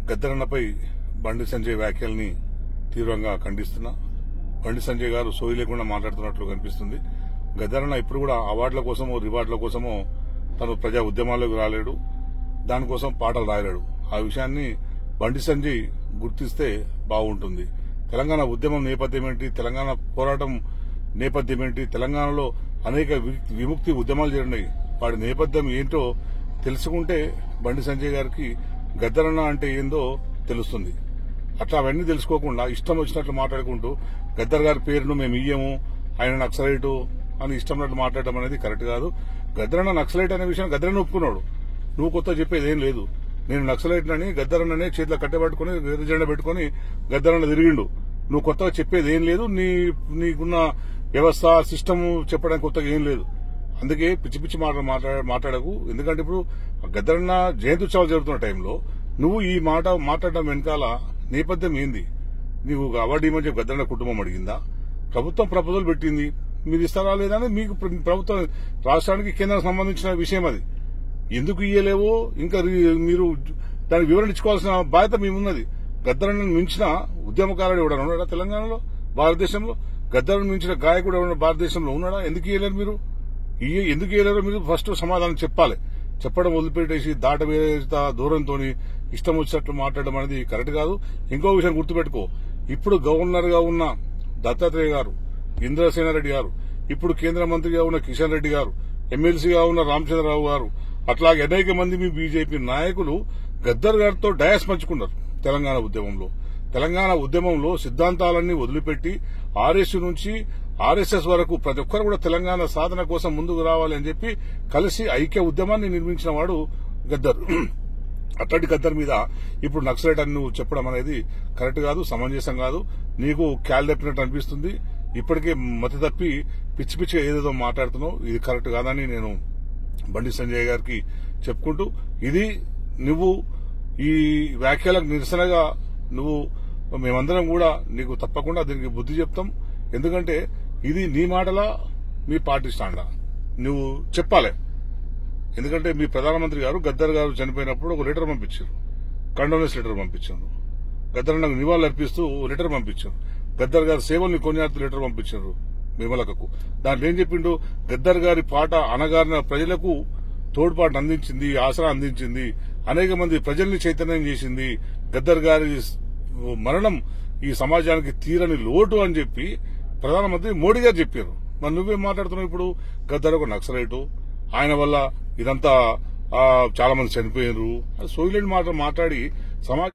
గద్దరన్నపై బండి సంజయ్ వ్యాఖ్యల్ని తీవ్రంగా ఖండిస్తున్నా. బండి సంజయ్ గారు సోయి లేకుండా మాట్లాడుతున్నట్లు కనిపిస్తుంది. గద్దరన్న ఇప్పుడు కూడా అవార్డుల కోసమో రివార్డుల కోసమో తను ప్రజా ఉద్యమాల్లోకి రాలేడు, దానికోసం పాటలు రాయలేడు. ఆ విషయాన్ని బండి సంజయ్ గుర్తిస్తే బాగుంటుంది. తెలంగాణ ఉద్యమం నేపథ్యం ఏంటి, తెలంగాణ పోరాటం నేపథ్యం ఏంటి, తెలంగాణలో అనేక విముక్తి ఉద్యమాలు జరిగినాయి, వాటి నేపథ్యం ఏంటో తెలుసుకుంటే బండి సంజయ్ గారికి గద్దరన్న అంటే ఏందో తెలుస్తుంది. అట్లా అవన్నీ తెలుసుకోకుండా ఇష్టం వచ్చినట్లు మాట్లాడుకుంటూ గద్దర్ గారి పేరును మేము ఇయ్యము, ఆయన నక్సలైటు అని ఇష్టం ఉన్నట్లు మాట్లాడడం అనేది కరెక్ట్ కాదు. గద్దరన్న నక్సలైట్ అనే విషయం గద్దరన్న ఒప్పుకున్నాడు. నువ్వు కొత్త చెప్పేది ఏం లేదు. నేను నక్సలైట్ అని గద్దరన్ననే చేతిలో కట్టెబట్టుకుని జెండా పెట్టుకుని గద్దరన్న తిరిగిండు. నువ్వు కొత్తగా చెప్పేది ఏం లేదు. నీకున్న వ్యవస్థ సిస్టమ్ చెప్పడానికి కొత్తగా ఏం లేదు. అందుకే పిచ్చి పిచ్చి మాట్లాడకు. ఎందుకంటే ఇప్పుడు గద్దరన్న జయంతి ఉత్సవాలు జరుగుతున్న టైంలో నువ్వు ఈ మాట మాట్లాడడం వెనకాల నేపథ్యం ఏంది? నీవు అవార్డు ఇవ్వమని చెప్పి గద్దరన్న కుటుంబం అడిగిందా? ప్రభుత్వం ప్రపోజల్ పెట్టింది, మీరు ఇస్తారా లేదా అని మీకు ప్రభుత్వం రాష్ట్రానికి కేంద్రానికి సంబంధించిన విషయం అది. ఎందుకు ఇయ్యలేవో ఇంకా మీరు దానికి వివరణ ఇచ్చుకోవాల్సిన బాధ్యత మేమున్నది. గద్దరన్నను మించిన ఉద్యమకారుడు ఎవడన్నా ఉన్నాడా తెలంగాణలో, భారతదేశంలో? గద్దరను మించిన గాయకుడు ఎవడన్నా భారతదేశంలో ఉన్నాడా? ఎందుకు ఇయ్యలేరు మీరు? ఎందుకు ఇయ్యలేరో మీరు ఫస్ట్ సమాధానం చెప్పాలి. చెప్పడం వదిలిపెట్టేసి దూరంతో ఇష్టం వచ్చినట్లు మాట్లాడడం అనేది కరెక్ట్ కాదు. ఇంకో విషయం గుర్తుపెట్టుకో, ఇప్పుడు గవర్నర్ గా ఉన్న దత్తాత్రేయ గారు, ఇంద్రసేనారెడ్డి గారు, ఇప్పుడు కేంద్ర మంత్రిగా ఉన్న కిషన్ రెడ్డి గారు, ఎమ్మెల్సీగా ఉన్న రామచంద్రరావు గారు, అట్లాగే అనేక మంది మీ బీజేపీ నాయకులు గద్దర్ గారితో డయాస్ పంచుకున్నారు. తెలంగాణ ఉద్యమంలో సిద్ధాంతాలన్నీ వదిలిపెట్టి ఆర్ఎస్ నుంచి ఆర్ఎస్ఎస్ వరకు ప్రతి ఒక్కరు కూడా తెలంగాణ సాధన కోసం ముందుకు రావాలి అని చెప్పి కలిసి ఐక్య ఉద్యమాన్ని నిర్మించిన వాడు గద్దర్. అట్లాంటి గద్దర్ మీద ఇప్పుడు నక్సలైట్ అని నువ్వు చెప్పడం అనేది కరెక్ట్ కాదు, సమంజసం కాదు. నీకు క్యాల్డెప్పినట్టు అనిపిస్తుంది. ఇప్పటికే మతి తప్పి పిచ్చి పిచ్చిగా ఏదేదో మాట్లాడుతున్నావు. ఇది కరెక్ట్ కాదని నేను బండి సంజయ్ గారికి చెప్పుకుంటూ, ఇది నువ్వు ఈ వ్యాఖ్యలకు నిరసనగా మేమందరం కూడా నీకు తప్పకుండా దీనికి బుద్ధి చెప్తాం. ఎందుకంటే ఇది నీ మాటలా మీ పార్టీ స్టాండా నువ్వు చెప్పాలి. ఎందుకంటే మీ ప్రధానమంత్రి గారు గద్దర్ గారు చనిపోయినప్పుడు ఒక లెటర్ పంపించారు, కండోలెన్స్ లెటర్ పంపించారు. గద్దర్ నాకు నివాళులు అర్పిస్తూ లెటర్ పంపించారు. గద్దర్ గారి సేవల్ని కొనియాడుతూ లెటర్ పంపించారు విమలకకు. దాంట్లో ఏం చెప్పిండు? గద్దర్ గారి పాట అనగారిన ప్రజలకు తోడ్పాటు అందించింది, ఆసరా అందించింది, అనేక మంది ప్రజల్ని చైతన్యం చేసింది. గద్దర్ గారి మరణం ఈ సమాజానికి తీరని లోటు అని చెప్పి ప్రధానమంత్రి మోడీ గారు చెప్పారు. మరి నువ్వేం మాట్లాడుతున్నావు ఇప్పుడు? గద్దర్ ఒక నక్సలైటు, ఆయన వల్ల ఇదంతా చాలా మంది చనిపోయారు, సోయిలేని మాట మాట్లాడి సమాజం